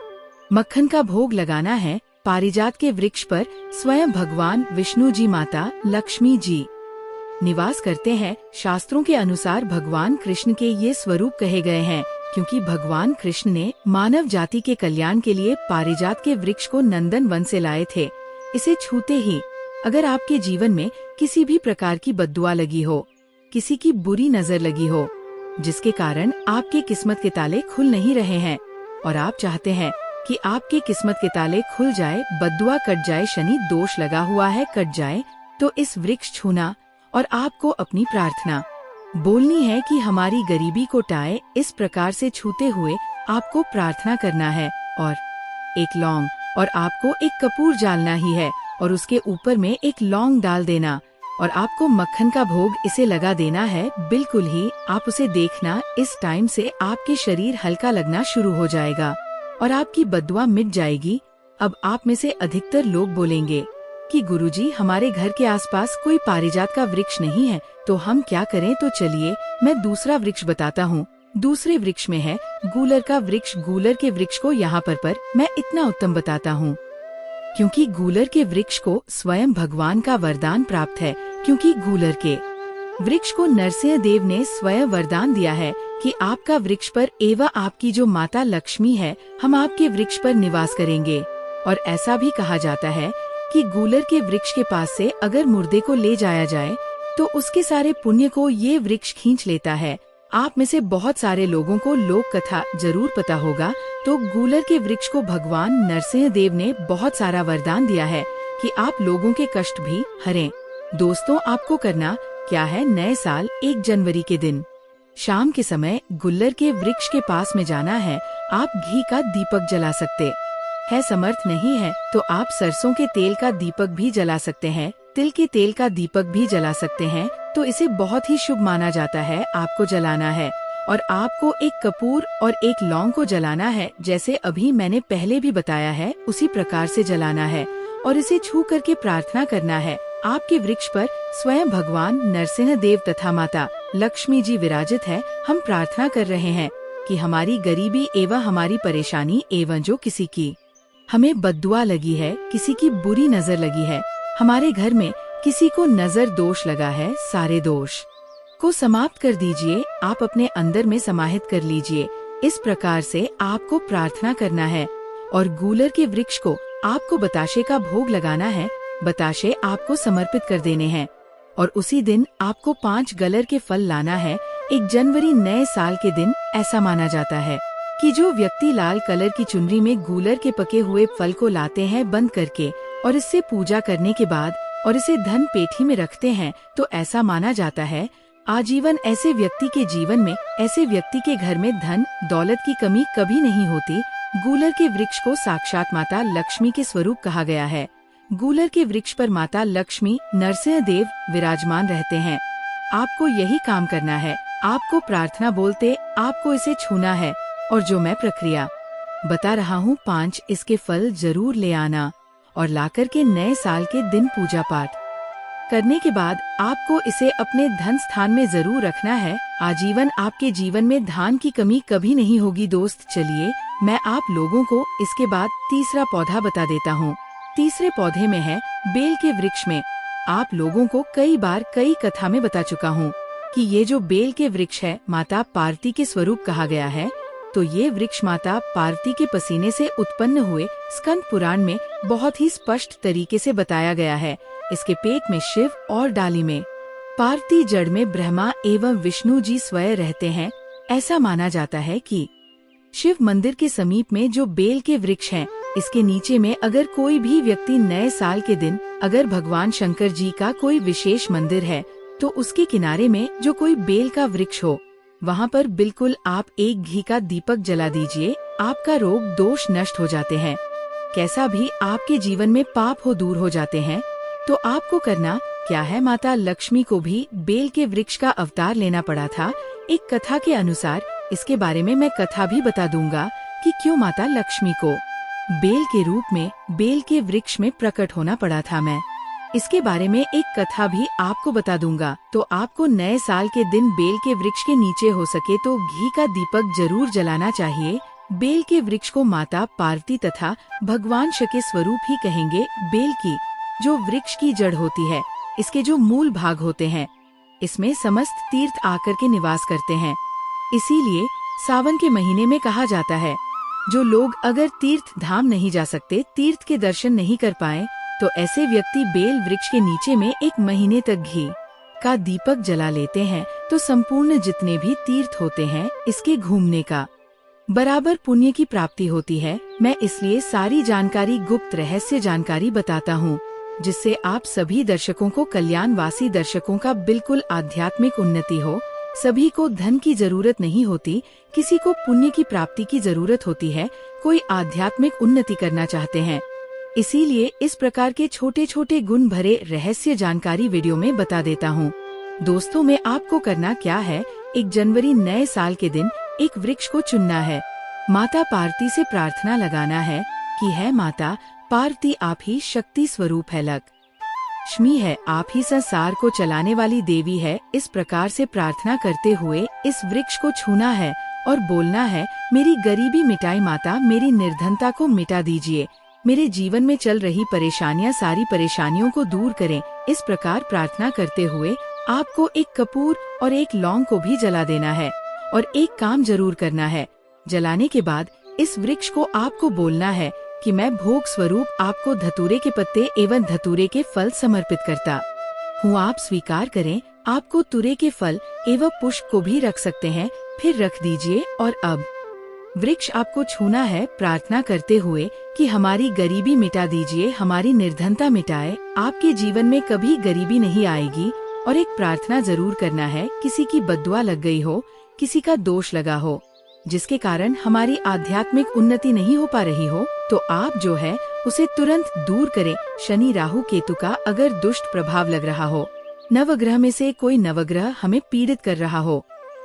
मक्खन का भोग लगाना है। पारिजात के वृक्ष पर स्वयं भगवान विष्णु जी, माता लक्ष्मी जी निवास करते हैं। शास्त्रों के अनुसार भगवान कृष्ण के ये स्वरूप कहे गए हैं क्योंकि भगवान कृष्ण ने मानव जाति के कल्याण के लिए पारिजात के वृक्ष को नंदन वन से लाए थे। इसे छूते ही अगर आपके जीवन में किसी भी प्रकार की बद्दुआ लगी हो, किसी की बुरी नजर लगी हो, जिसके कारण आपके किस्मत के ताले खुल नहीं रहे हैं और आप चाहते हैं कि आपके किस्मत के ताले खुल जाए, बद्दुआ कट जाए, शनि दोष लगा हुआ है कट जाए, तो इस वृक्ष छूना और आपको अपनी प्रार्थना बोलनी है कि हमारी गरीबी को टाए। इस प्रकार से छूते हुए आपको प्रार्थना करना है और एक लौंग और आपको एक कपूर डालना ही है और उसके ऊपर में एक लौंग डाल देना और आपको मक्खन का भोग इसे लगा देना है। बिल्कुल ही आप उसे देखना, इस टाइम से आपके शरीर हल्का लगना शुरू हो जाएगा और आपकी बद्दुआ मिट जाएगी। अब आप में से अधिकतर लोग बोलेंगे कि गुरुजी हमारे घर के आसपास कोई पारिजात का वृक्ष नहीं है, तो हम क्या करें। तो चलिए मैं दूसरा वृक्ष बताता हूँ। दूसरे वृक्ष में है गूलर का वृक्ष। गूलर के वृक्ष को यहाँ पर मैं इतना उत्तम बताता हूँ क्योंकि गूलर के वृक्ष को स्वयं भगवान का वरदान प्राप्त है, क्योंकि गूलर के वृक्ष को नरसिंह देव ने स्वयं वरदान दिया है कि आपका वृक्ष पर एवं आपकी जो माता लक्ष्मी है, हम आपके वृक्ष पर निवास करेंगे। और ऐसा भी कहा जाता है कि गूलर के वृक्ष के पास से अगर मुर्दे को ले जाया जाए तो उसके सारे पुण्य को ये वृक्ष खींच लेता है। आप में से बहुत सारे लोगों को लोक कथा जरूर पता होगा। तो गूलर के वृक्ष को भगवान नरसिंह देव ने बहुत सारा वरदान दिया है कि आप लोगों के कष्ट भी हरें। दोस्तों, आपको करना क्या है, नए साल 1 जनवरी के दिन शाम के समय गुल्लर के वृक्ष के पास में जाना है। आप घी का दीपक जला सकते है, समर्थ नहीं है तो आप सरसों के तेल का दीपक भी जला सकते हैं, तिल के तेल का दीपक भी जला सकते हैं। तो इसे बहुत ही शुभ माना जाता है। आपको जलाना है और आपको एक कपूर और एक लौंग को जलाना है, जैसे अभी मैंने पहले भी बताया है उसी प्रकार से जलाना है और इसे छू करके प्रार्थना करना है। आपके वृक्ष पर स्वयं भगवान नरसिंह देव तथा माता लक्ष्मी जी विराजित है। हम प्रार्थना कर रहे हैं कि हमारी गरीबी एवं हमारी परेशानी एवं जो किसी की हमें बद्दुआ लगी है, किसी की बुरी नजर लगी है, हमारे घर में किसी को नजर दोष लगा है, सारे दोष को समाप्त कर दीजिए। आप अपने अंदर में समाहित कर लीजिए। इस प्रकार से आपको प्रार्थना करना है और गूलर के वृक्ष को आपको बताशे का भोग लगाना है। बताशे आपको समर्पित कर देने हैं और उसी दिन आपको 5 गलर के फल लाना है। 1 जनवरी नए साल के दिन ऐसा माना जाता है कि जो व्यक्ति लाल कलर की चुनरी में गूलर के पके हुए फल को लाते हैं बंद करके और इससे पूजा करने के बाद और इसे धन पेठी में रखते हैं, तो ऐसा माना जाता है आजीवन ऐसे व्यक्ति के जीवन में, ऐसे व्यक्ति के घर में धन दौलत की कमी कभी नहीं होती। गूलर के वृक्ष को साक्षात माता लक्ष्मी के स्वरूप कहा गया है। गूलर के वृक्ष पर माता लक्ष्मी नरसिंह देव विराजमान रहते हैं। आपको यही काम करना है। आपको प्रार्थना बोलते आपको इसे छूना है और जो मैं प्रक्रिया बता रहा हूँ 5 इसके फल जरूर ले आना और लाकर के नए साल के दिन पूजा पाठ करने के बाद आपको इसे अपने धन स्थान में जरूर रखना है। आजीवन आपके जीवन में धान की कमी कभी नहीं होगी। दोस्त, चलिए मैं आप लोगों को इसके बाद तीसरा पौधा बता देता हूँ। तीसरे पौधे में है बेल के वृक्ष में। आप लोगों को कई बार कई कथा में बता चुका हूँ कि ये जो बेल के वृक्ष है माता पार्वती के स्वरूप कहा गया है। तो ये वृक्ष माता पार्वती के पसीने से उत्पन्न हुए स्कंद पुराण में बहुत ही स्पष्ट तरीके से बताया गया है। इसके पेट में शिव और डाली में पार्वती जड़ में ब्रह्मा एवं विष्णु जी स्वयं रहते हैं। ऐसा माना जाता है कि शिव मंदिर के समीप में जो बेल के वृक्ष हैं, इसके नीचे में अगर कोई भी व्यक्ति नए साल के दिन अगर भगवान शंकर जी का कोई विशेष मंदिर है तो उसके किनारे में जो कोई बेल का वृक्ष हो, वहाँ पर बिल्कुल आप एक घी का दीपक जला दीजिए। आपका रोग दोष नष्ट हो जाते हैं, कैसा भी आपके जीवन में पाप हो दूर हो जाते हैं। तो आपको करना क्या है, माता लक्ष्मी को भी बेल के वृक्ष का अवतार लेना पड़ा था। एक कथा के अनुसार इसके बारे में मैं कथा भी बता दूंगा कि क्यों माता लक्ष्मी को बेल के रूप में बेल के वृक्ष में प्रकट होना पड़ा था। मैं इसके बारे में एक कथा भी आपको बता दूंगा। तो आपको नए साल के दिन बेल के वृक्ष के नीचे हो सके तो घी का दीपक जरूर जलाना चाहिए। बेल के वृक्ष को माता पार्वती तथा भगवान शिव के स्वरूप ही कहेंगे। बेल की जो वृक्ष की जड़ होती है, इसके जो मूल भाग होते हैं, इसमें समस्त तीर्थ आकर के निवास करते हैं। इसीलिए सावन के महीने में कहा जाता है, जो लोग अगर तीर्थ धाम नहीं जा सकते, तीर्थ के दर्शन नहीं कर पाए, तो ऐसे व्यक्ति बेल वृक्ष के नीचे में 1 महीने तक घी का दीपक जला लेते हैं तो संपूर्ण जितने भी तीर्थ होते हैं, इसके घूमने का बराबर पुण्य की प्राप्ति होती है। मैं इसलिए सारी जानकारी, गुप्त रहस्य जानकारी बताता हूँ, जिससे आप सभी दर्शकों को, कल्याणवासी दर्शकों का बिल्कुल आध्यात्मिक उन्नति हो। सभी को धन की जरूरत नहीं होती, किसी को पुण्य की प्राप्ति की जरूरत होती है, कोई आध्यात्मिक उन्नति करना चाहते हैं। इसीलिए इस प्रकार के छोटे छोटे गुण भरे रहस्य जानकारी वीडियो में बता देता हूँ। दोस्तों, में आपको करना क्या है, 1 जनवरी नए साल के दिन एक वृक्ष को चुनना है, माता पार्वती से प्रार्थना लगाना है कि है माता पार्वती, आप ही शक्ति स्वरूप है, लक्ष्मी है, आप ही संसार को चलाने वाली देवी है। इस प्रकार से प्रार्थना करते हुए इस वृक्ष को छूना है और बोलना है, मेरी गरीबी मिटाई माता, मेरी निर्धनता को मिटा दीजिए, मेरे जीवन में चल रही परेशानियां, सारी परेशानियों को दूर करें। इस प्रकार प्रार्थना करते हुए आपको 1 कपूर और 1 लौंग को भी जला देना है और एक काम जरूर करना है। जलाने के बाद इस वृक्ष को आपको बोलना है कि मैं भोग स्वरूप आपको धतूरे के पत्ते एवं धतूरे के फल समर्पित करता हूँ, आप स्वीकार करें। आपको तुरे के फल एवं पुष्प को भी रख सकते हैं, फिर रख दीजिए। और अब वृक्ष आपको छूना है प्रार्थना करते हुए कि हमारी गरीबी मिटा दीजिए, हमारी निर्धनता मिटाए, आपके जीवन में कभी गरीबी नहीं आएगी। और एक प्रार्थना जरूर करना है, किसी की बद्दुआ लग गई हो, किसी का दोष लगा हो, जिसके कारण हमारी आध्यात्मिक उन्नति नहीं हो पा रही हो, तो आप जो है उसे तुरंत दूर करें। शनि राहु केतु का अगर दुष्ट प्रभाव लग रहा हो, नवग्रह में से कोई नवग्रह हमें पीड़ित कर रहा हो,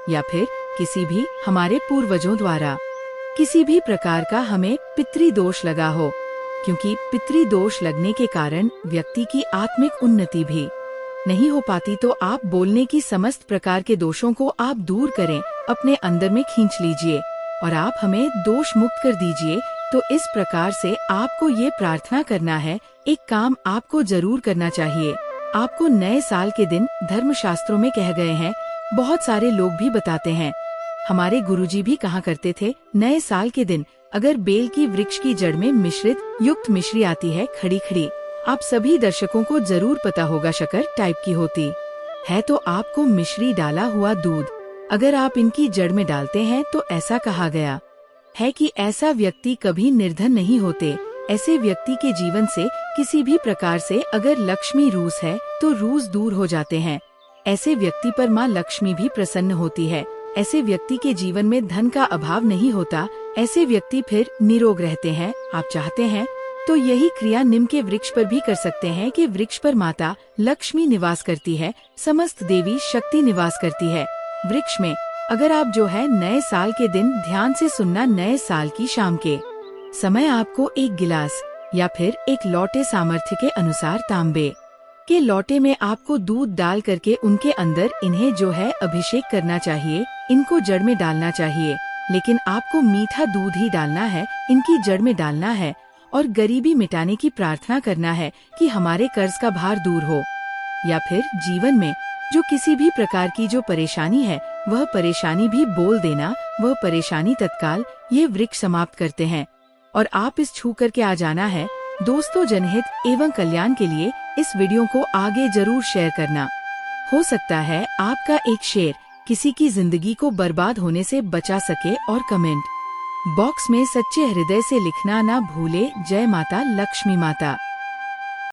या फिर किसी भी हमारे पूर्वजों द्वारा किसी भी प्रकार का हमें पितृदोष लगा हो, क्योंकि पितृदोष लगने के कारण व्यक्ति की आत्मिक उन्नति भी नहीं हो पाती। तो आप बोलने की समस्त प्रकार के दोषों को आप दूर करें, अपने अंदर में खींच लीजिए और आप हमें दोष मुक्त कर दीजिए। तो इस प्रकार से आपको ये प्रार्थना करना है। एक काम आपको जरूर करना चाहिए, आपको नए साल के दिन धर्मशास्त्रों में कह गए हैं, बहुत सारे लोग भी बताते हैं, हमारे गुरुजी भी कहा करते थे, नए साल के दिन अगर बेल की वृक्ष की जड़ में मिश्रित युक्त मिश्री आती है खड़ी खड़ी, आप सभी दर्शकों को जरूर पता होगा शक्कर टाइप की होती है, तो आपको मिश्री डाला हुआ दूध अगर आप इनकी जड़ में डालते हैं तो ऐसा कहा गया है कि ऐसा व्यक्ति कभी निर्धन नहीं होते। ऐसे व्यक्ति के जीवन से किसी भी प्रकार से अगर लक्ष्मी रूस है तो रूस दूर हो जाते हैं। ऐसे व्यक्ति पर माँ लक्ष्मी भी प्रसन्न होती है। ऐसे व्यक्ति के जीवन में धन का अभाव नहीं होता। ऐसे व्यक्ति फिर निरोग रहते हैं। आप चाहते हैं तो यही क्रिया नीम के वृक्ष पर भी कर सकते हैं कि वृक्ष पर माता लक्ष्मी निवास करती है, समस्त देवी शक्ति निवास करती है वृक्ष में। अगर आप जो है नए साल के दिन ध्यान से सुनना, नए साल की शाम के समय आपको 1 गिलास या फिर 1 लोटे सामर्थ्य के अनुसार तांबे के लोटे में आपको दूध डाल करके उनके अंदर इन्हें जो है अभिषेक करना चाहिए, इनको जड़ में डालना चाहिए। लेकिन आपको मीठा दूध ही डालना है, इनकी जड़ में डालना है और गरीबी मिटाने की प्रार्थना करना है कि हमारे कर्ज का भार दूर हो, या फिर जीवन में जो किसी भी प्रकार की जो परेशानी है वह परेशानी भी बोल देना, वह परेशानी तत्काल ये वृक्ष समाप्त करते हैं। और आप इस छू करके आ जाना है। दोस्तों, जनहित एवं कल्याण के लिए इस वीडियो को आगे जरूर शेयर करना। हो सकता है आपका एक शेर किसी की जिंदगी को बर्बाद होने से बचा सके। और कमेंट बॉक्स में सच्चे हृदय से लिखना ना भूले। जय माता लक्ष्मी माता।